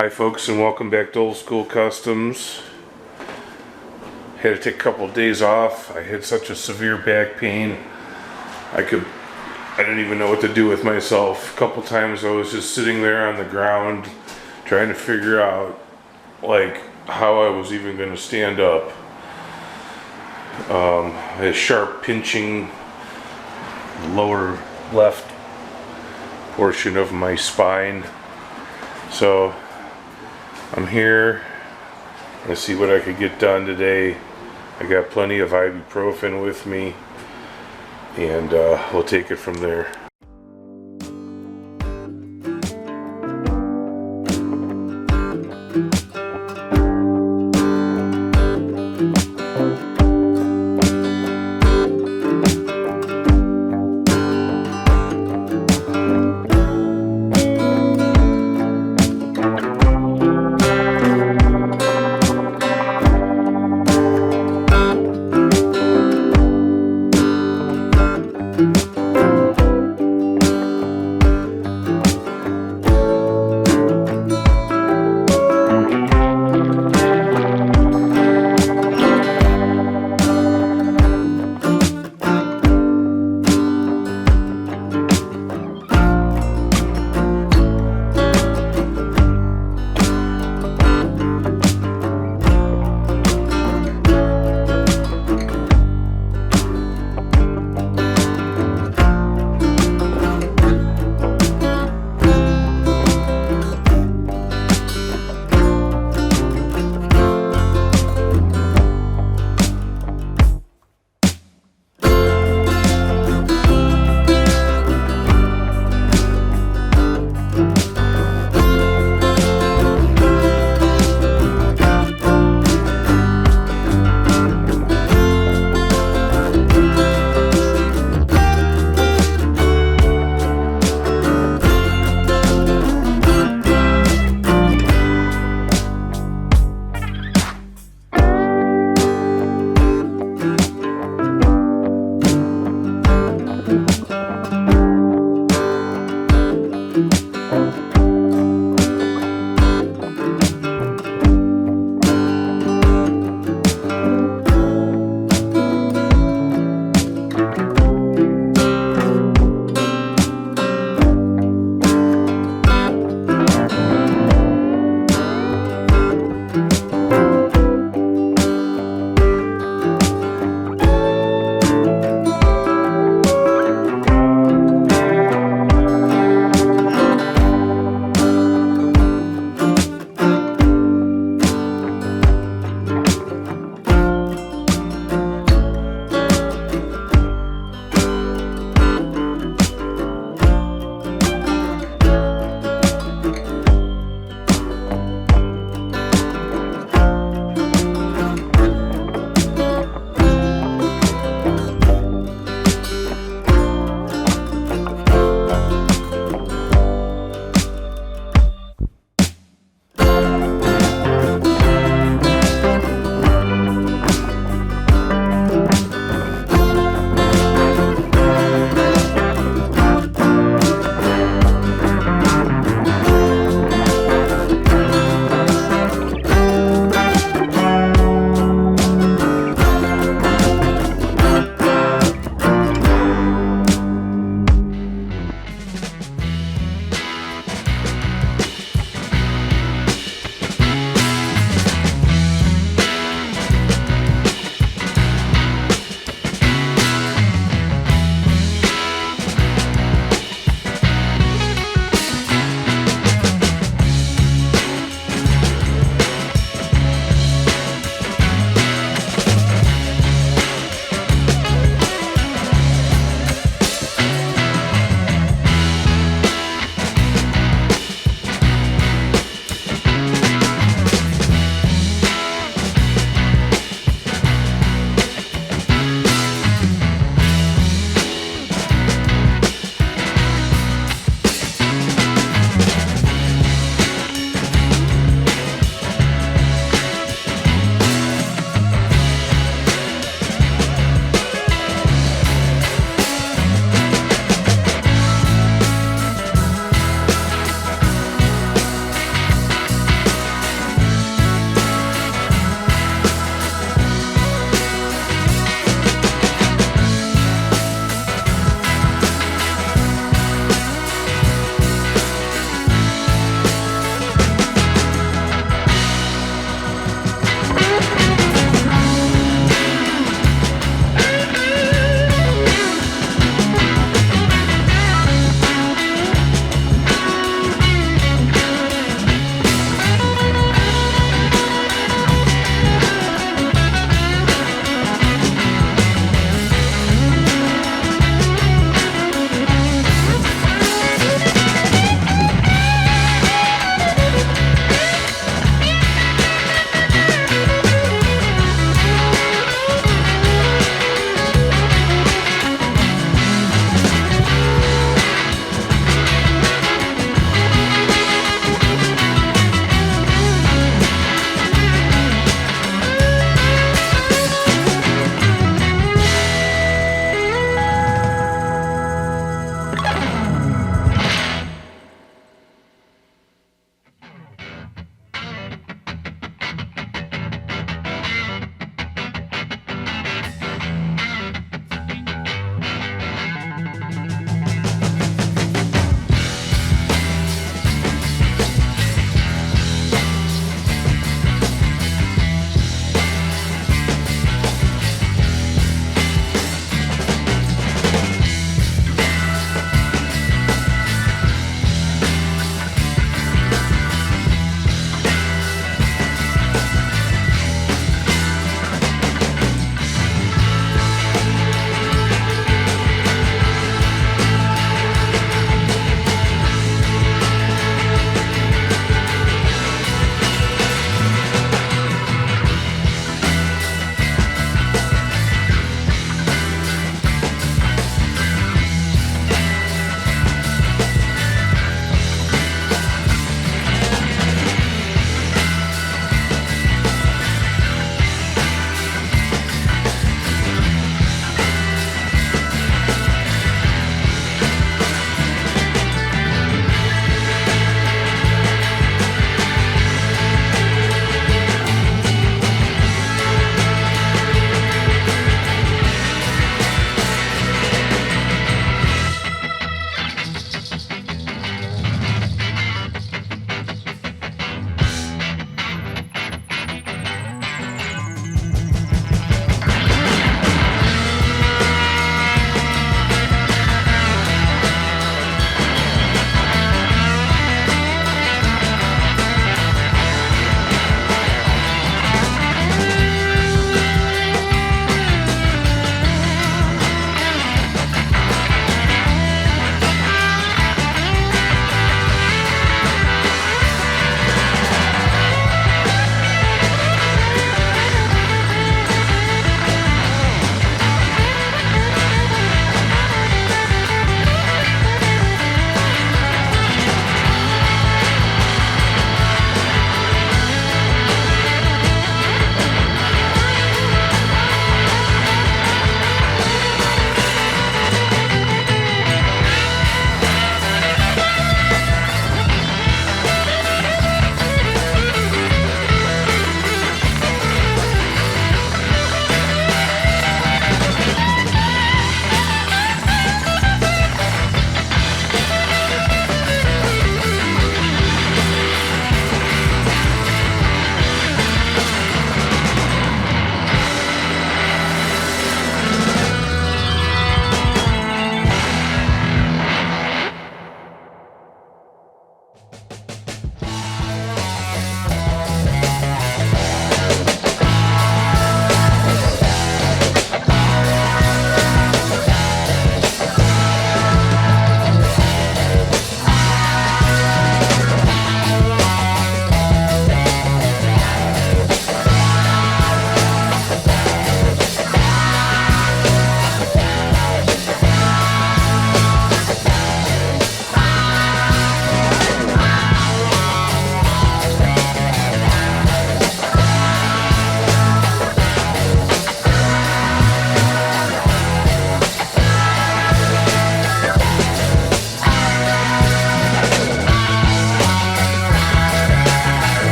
Hi folks, and welcome back to Old School Customs. Had to take a couple of days off. I had such a severe back pain. I didn't even know what to do with myself. A couple times I was just sitting there on the ground trying to figure out like how I was even going to stand up. A sharp pinching lower left portion of my spine. So I'm here. Let's see what I could get done today. I got plenty of ibuprofen with me, and we'll take it from there.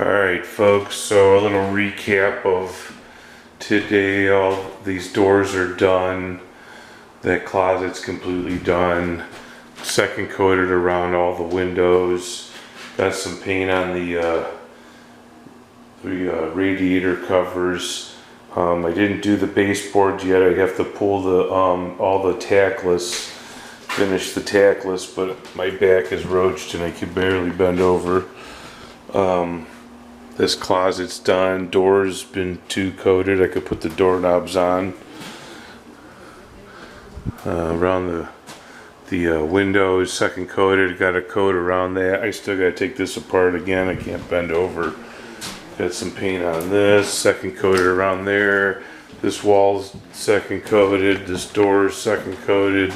Alright folks, so a little recap of today. All these doors are done. That closet's completely done. Second coated around all the windows. Got some paint on the radiator covers. I didn't do the baseboards yet. I have to pull the all the tackless, finish the tackless, but my back is roached and I can barely bend over. This closet's done. Door's been two coated. I could put the doorknobs on. Around the windows, second coated. Got a coat around that. I still got to take this apart again. I can't bend over. Got some paint on this. Second coated around there. This wall's second coated. This door's second coated.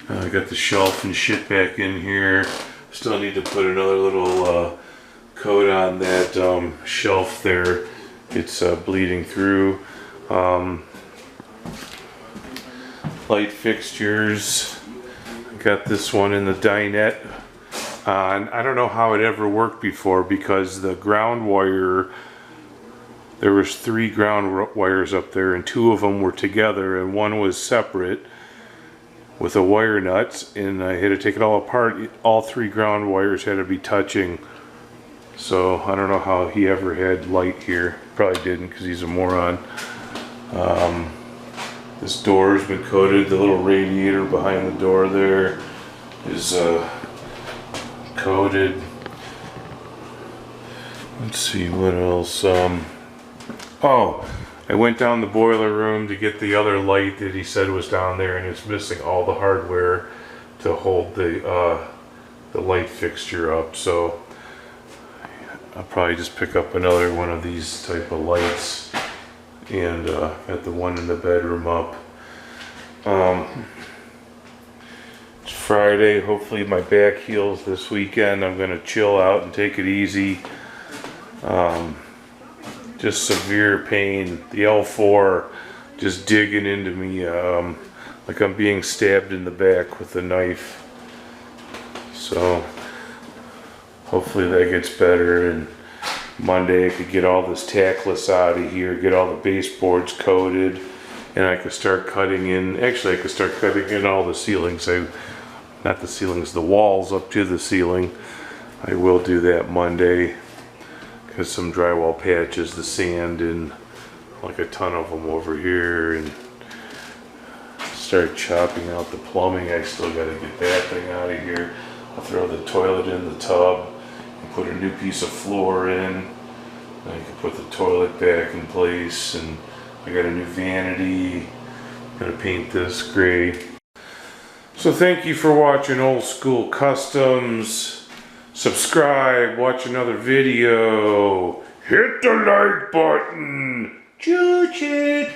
I got the shelf and shit back in here. Still need to put another little coat on that shelf there. It's bleeding through. Light fixtures. Got this one in the dinette. And I don't know how it ever worked before, because the ground wire, there was 3 ground wires up there and 2 of them were together and one was separate with a wire nut, and I had to take it all apart. All 3 ground wires had to be touching. So I don't know how he ever had light here. Probably didn't, because he's a moron. This door has been coated. The little radiator behind the door there is coated. Let's see what else. Oh, I went down the boiler room to get the other light that he said was down there, and it's missing all the hardware to hold the light fixture up. So I'll probably just pick up another one of these type of lights and got the one in the bedroom up. It's Friday. Hopefully my back heals this weekend. I'm gonna chill out and take it easy. Just severe pain. The L4 just digging into me like I'm being stabbed in the back with a knife. So hopefully that gets better, and Monday I could get all this tackless out of here, get all the baseboards coated, and I could start cutting in. Actually, I could start cutting in all the ceilings. Not the ceilings, the walls up to the ceiling. I will do that Monday, because some drywall patches, the sand in like a ton of them over here, and start chopping out the plumbing. I still got to get that thing out of here. I'll throw the toilet in the tub and put a new piece of floor in. And I can put the toilet back in place, and I got a new vanity. I'm gonna paint this gray. So thank you for watching Old School Customs. Subscribe, watch another video. Hit the like button. Choo-choo.